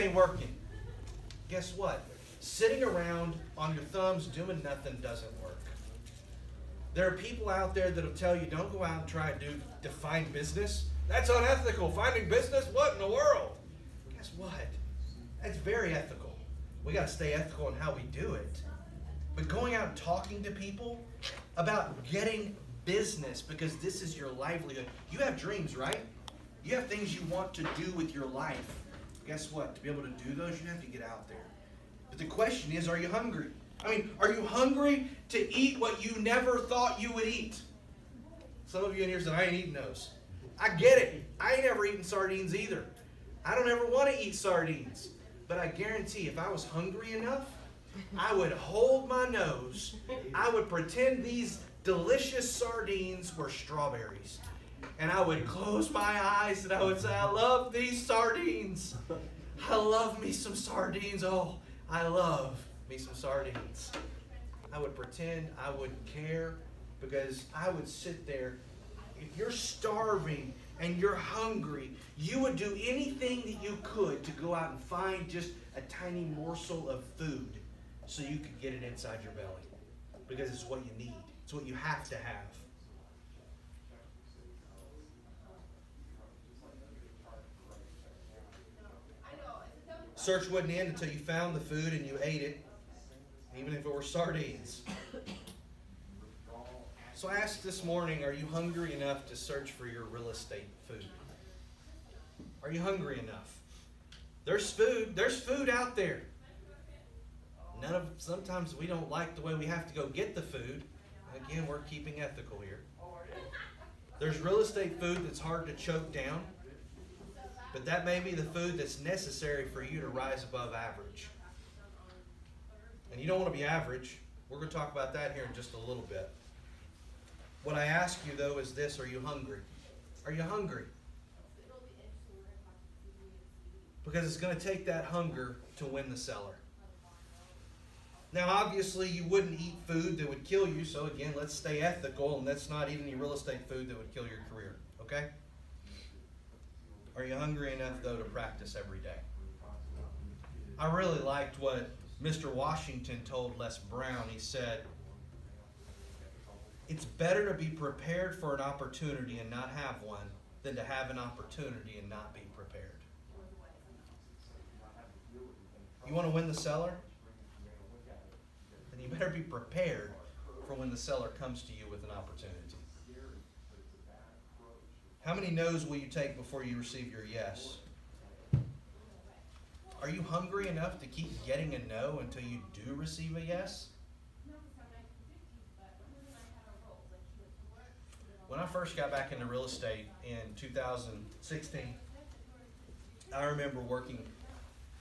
ain't working. Guess what? Sitting around on your thumbs doing nothing doesn't work. There are people out there that'll tell you, don't go out and try to find business. That's unethical. Finding business? What in the world? Guess what? That's very ethical. We got to stay ethical in how we do it. But going out and talking to people about getting business, because this is your livelihood. You have dreams, right? You have things you want to do with your life. Guess what? To be able to do those, you have to get out there. But the question is, are you hungry? I mean, are you hungry to eat what you never thought you would eat? Some of you in here said, I ain't eating those. I get it. I ain't ever eaten sardines either. I don't ever want to eat sardines. But I guarantee if I was hungry enough, I would hold my nose. I would pretend these delicious sardines were strawberries. And I would close my eyes and I would say, I love these sardines. I love me some sardines. Oh, I love me some sardines. I would pretend I wouldn't care because I would sit there. If you're starving and you're hungry, you would do anything that you could to go out and find just a tiny morsel of food so you could get it inside your belly because it's what you need. It's what you have to have. Search wouldn't end until you found the food and you ate it, even if it were sardines. So I asked this morning, are you hungry enough to search for your real estate food? Are you hungry enough? There's food out there. Sometimes we don't like the way we have to go get the food. Again, we're keeping ethical here. There's real estate food that's hard to choke down. But that may be the food that's necessary for you to rise above average. And you don't want to be average. We're going to talk about that here in just a little bit. What I ask you, though, is this. Are you hungry? Are you hungry? Because it's going to take that hunger to win the seller. Now, obviously, you wouldn't eat food that would kill you. So, again, let's stay ethical, and let's not eat any real estate food that would kill your career. Okay? Are you hungry enough, though, to practice every day? I really liked what Mr. Washington told Les Brown. He said, it's better to be prepared for an opportunity and not have one than to have an opportunity and not be prepared. You want to win the seller? Then you better be prepared for when the seller comes to you with an opportunity. How many no's will you take before you receive your yes? Are you hungry enough to keep getting a no until you do receive a yes? When I first got back into real estate in 2016, I remember working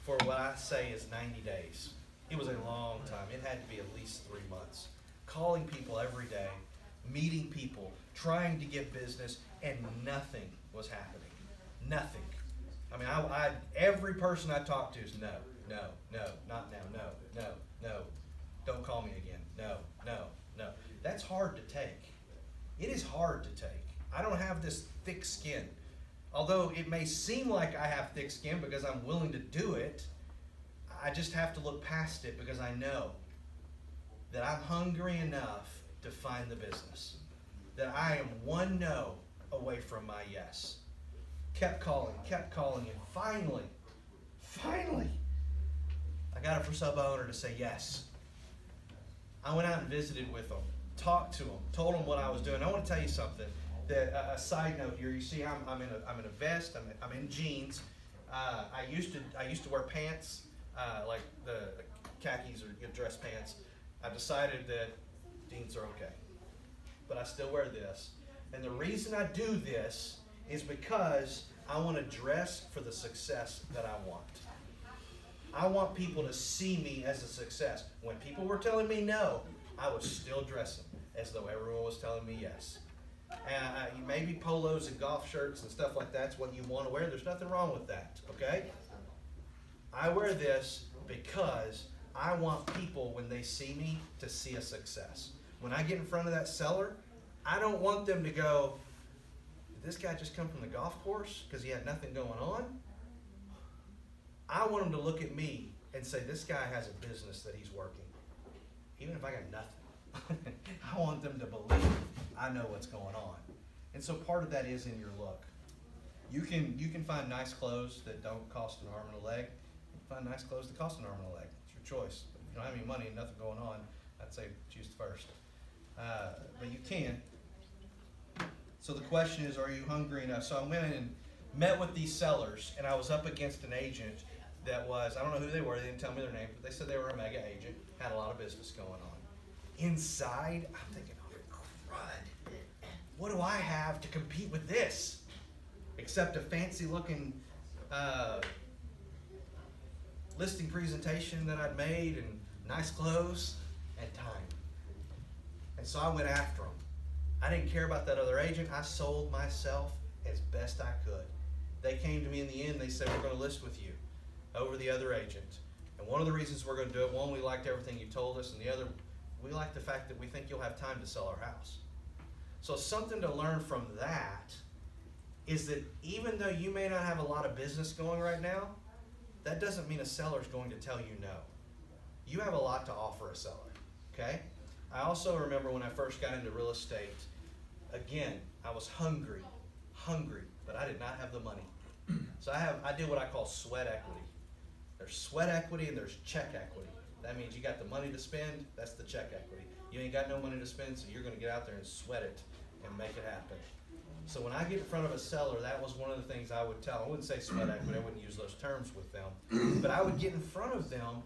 for what I say is 90 days. It was a long time. It had to be at least 3 months. Calling people every day, meeting people, trying to get business, and nothing was happening. Nothing. I mean, every person I talked to is no, not now, no, don't call me again, no. That's hard to take. It is hard to take. I don't have this thick skin. Although it may seem like I have thick skin because I'm willing to do it, I just have to look past it because I know that I'm hungry enough to find the business. That I am one no away from my yes. Kept calling, and finally, I got a for sub owner to say yes. I went out and visited with them, talked to them, told them what I was doing. I want to tell you something. A side note here. You see, I'm in a vest. I'm in jeans. I used to wear pants, like the khakis or dress pants. I've decided that jeans are okay, but I still wear this. And the reason I do this is because I want to dress for the success that I want. I want people to see me as a success. When people were telling me no, I was still dressing as though everyone was telling me yes. Maybe polos and golf shirts and stuff like that's what you want to wear. There's nothing wrong with that, okay? I wear this because I want people, when they see me, to see a success. When I get in front of that seller, I don't want them to go, did this guy just come from the golf course because he had nothing going on? I want them to look at me and say, this guy has a business that he's working. Even if I got nothing. I want them to believe I know what's going on. And so part of that is in your look. You can find nice clothes that don't cost an arm and a leg. You can find nice clothes that cost an arm and a leg. It's your choice. If you don't have any money and nothing going on, I'd say choose the first. But you can. So the question is, are you hungry enough? So I went in and met with these sellers, and I was up against an agent that was, I don't know who they were, they didn't tell me their name, but they said they were a mega agent, had a lot of business going on. Inside, I'm thinking, oh, crud. What do I have to compete with this? Except a fancy looking listing presentation that I'd made and nice clothes and time. And so I went after them. I didn't care about that other agent. I sold myself as best I could. They came to me in the end, they said, we're going to list with you over the other agent. And one of the reasons we're going to do it, one, we liked everything you told us, and the other, we like the fact that we think you'll have time to sell our house. So something to learn from that is that even though you may not have a lot of business going right now, that doesn't mean a seller's going to tell you no. You have a lot to offer a seller, okay? I also remember when I first got into real estate, again, I was hungry, but I did not have the money. So I did what I call sweat equity. There's sweat equity and there's check equity. That means you got the money to spend, that's the check equity. You ain't got no money to spend, so you're gonna get out there and sweat it and make it happen. So when I get in front of a seller, that was one of the things I would tell. I wouldn't say sweat equity, I wouldn't use those terms with them, but I would get in front of them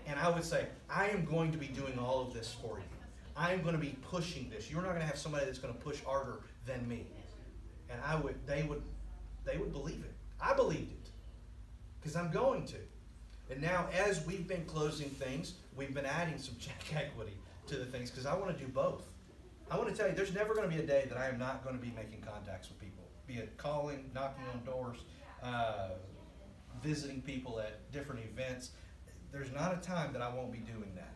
and I would say, I am going to be doing all of this for you. I am going to be pushing this. You're not going to have somebody that's going to push harder than me. And they would believe it. I believed it because I'm going to. And now as we've been closing things, we've been adding some check equity to the things because I want to do both. I want to tell you, there's never going to be a day that I am not going to be making contacts with people, be it calling, knocking on doors, visiting people at different events. There's not a time that I won't be doing that.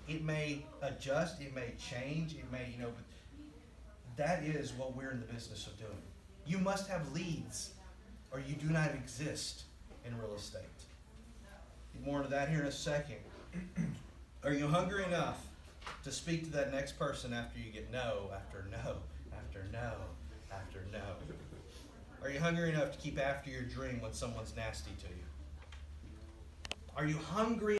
It may adjust, it may change, it may, but that is what we're in the business of doing. You must have leads or you do not exist in real estate. More into that here in a second. Are you hungry enough to speak to that next person after you get no, after no, after no, after no? Are you hungry enough to keep after your dream when someone's nasty to you? Are you hungry